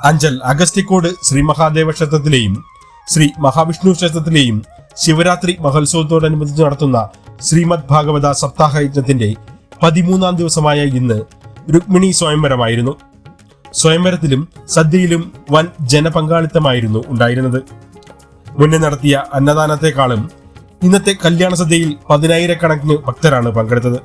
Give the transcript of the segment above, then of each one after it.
അഞ്ചൽ അഗസ്തിക്കോട് ശ്രീ മഹാദേവ ക്ഷേത്രത്തിലെയും ശ്രീ മഹാവിഷ്ണു ക്ഷേത്രത്തിലെയും ശിവരാത്രി മഹോത്സവത്തോടനുബന്ധിച്ച് നടത്തുന്ന ശ്രീമദ് ഭാഗവത സപ്താഹ യജ്ഞത്തിന്റെ 13ാം ദിവസമായ ഇന്ന് രുക്മിണി സ്വയംവരമായിരുന്നു. സ്വയംവരത്തിലും സദ്യയിലും വൻ ജനപങ്കാളിത്തമായിരുന്നു ഉണ്ടായിരുന്നത്. മുന്നേ നടത്തിയ അന്നദാനത്തെക്കാളും ഇന്നത്തെ കല്യാണ സദ്യയിൽ 10,000-കണക്കിന് ഭക്തരാണ് പങ്കെടുത്തത്.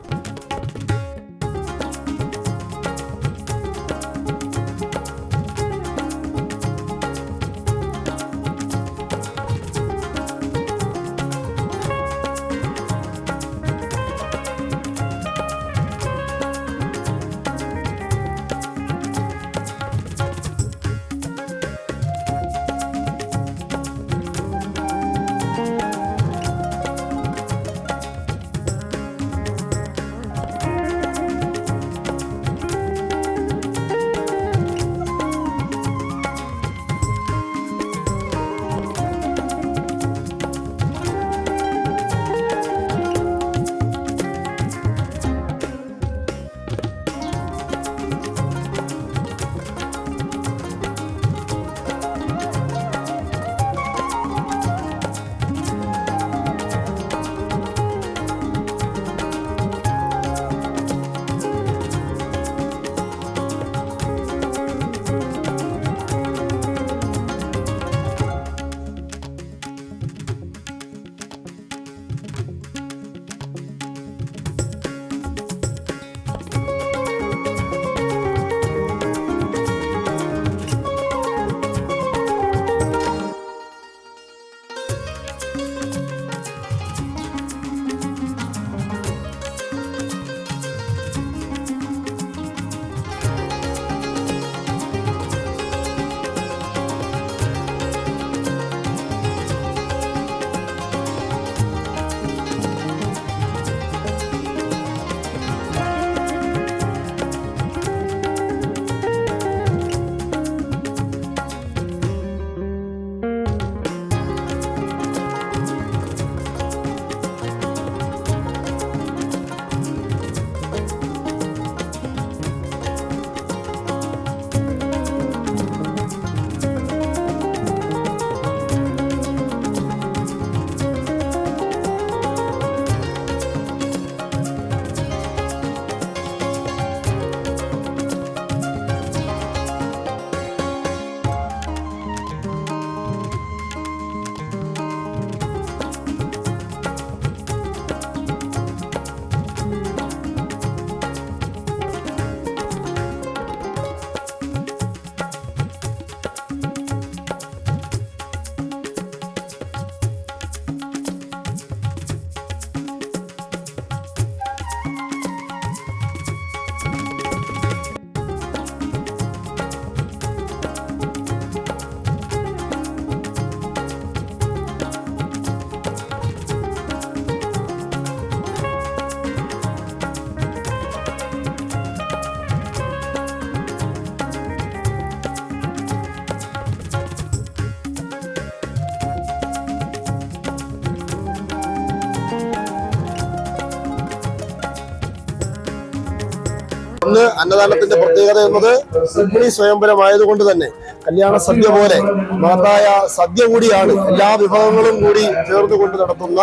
ഇന്ന് അന്നദാനത്തിന്റെ പ്രത്യേകത എന്നത് രുക്മിണി സ്വയംവരമായതുകൊണ്ട് തന്നെ കല്യാണ സദ്യ പോലെ മഹത്തായ സദ്യ കൂടിയാണ്. എല്ലാ വിഭവങ്ങളും കൂടി ചേർന്നുകൊണ്ട് നടത്തുന്ന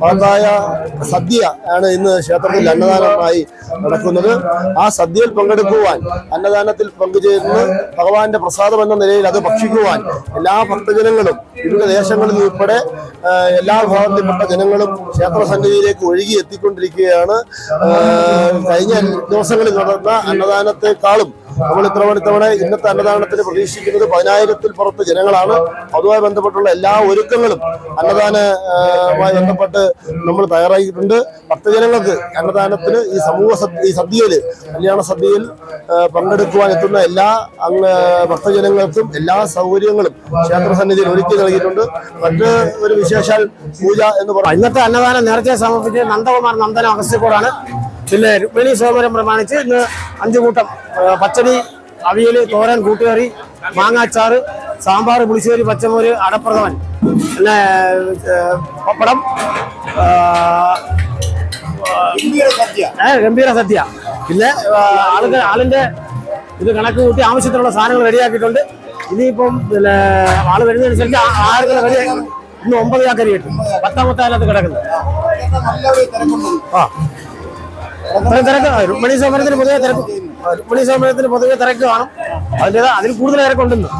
മഹത്തായ സദ്യ ആണ് ഇന്ന് ക്ഷേത്രത്തിൽ അന്നദാനമായി നടക്കുന്നത്. ആ സദ്യയിൽ പങ്കെടുക്കുവാൻ, അന്നദാനത്തിൽ പങ്കുചേർന്ന് ഭഗവാന്റെ പ്രസാദം എന്ന നിലയിൽ അത് ഭക്ഷിക്കുവാൻ എല്ലാ ഭക്തജനങ്ങളും വിവിധ ദേശങ്ങളിൽ ഉൾപ്പെടെ എല്ലാ വിഭാഗത്തിൽപ്പെട്ട ജനങ്ങളും ക്ഷേത്ര സന്നിധിയിലേക്ക് ഒഴുകി എത്തിക്കൊണ്ടിരിക്കുകയാണ്. കഴിഞ്ഞ ദിവസങ്ങളിൽ നടന്ന അന്നദാനത്തെക്കാളും നമ്മൾ ഇത്തവണ ഇന്നത്തെ അന്നദാനത്തിന് പ്രതീക്ഷിക്കുന്നത് 10,000-ൽ പുറത്ത് ജനങ്ങളാണ്. അതുമായി ബന്ധപ്പെട്ടുള്ള എല്ലാ ഒരുക്കങ്ങളും അന്നദാനവുമായി ബന്ധപ്പെട്ട് നമ്മൾ തയ്യാറാക്കിയിട്ടുണ്ട്. ഭക്തജനങ്ങൾക്ക് അന്നദാനത്തിന് ഈ സദ്യയിൽ, കല്യാണ സദ്യയിൽ പങ്കെടുക്കുവാൻ എത്തുന്ന എല്ലാ ഭക്തജനങ്ങൾക്കും എല്ലാ സൗകര്യങ്ങളും ക്ഷേത്ര സന്നിധിയിൽ ഒരുക്കി നൽകിയിട്ടുണ്ട്. മറ്റ് ഒരു വിശേഷാൽ പൂജ എന്ന് പറയുന്നത് ഇന്നത്തെ അന്നദാനം നേരത്തെ സമർപ്പിച്ച് നന്ദകുമാർ നന്ദനം അഗസ്ത്യക്കോടാണ്. പിന്നെ രുക്മിണി സ്വയംവരം പ്രമാണിച്ച് ഇന്ന് 5 കൂട്ടം പച്ചടി, അവിയൽ, തോരൻ, കൂട്ടുകറി, മാങ്ങാച്ചാറ്, സാമ്പാർ, പുളിശ്ശേരി, പച്ചമോര്, അടപ്രഥമൻ, പിന്നെ പപ്പടം, ഗംഭീര സദ്യ. പിന്നെ ആളിന്റെ ഇത് കണക്ക് കൂട്ടി ആവശ്യത്തിനുള്ള സാധനങ്ങൾ റെഡിയാക്കിയിട്ടുണ്ട്. ഇനിയിപ്പം പിന്നെ ആള് വരുന്നതനുസരിച്ച് ആയിരത്തിന് കരി ഇന്ന് 9 ചാക്കരി കിട്ടും. 10ാമത്തെ അതിനകത്ത് കിടക്കുന്നത്. ആ തിരക്ക് രുക്മിണി സമരത്തിന് പൊതുവെ തിരക്ക് കാണും. അതിൽ കൂടുതൽ തിരക്കുണ്ടെന്ന്.